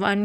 1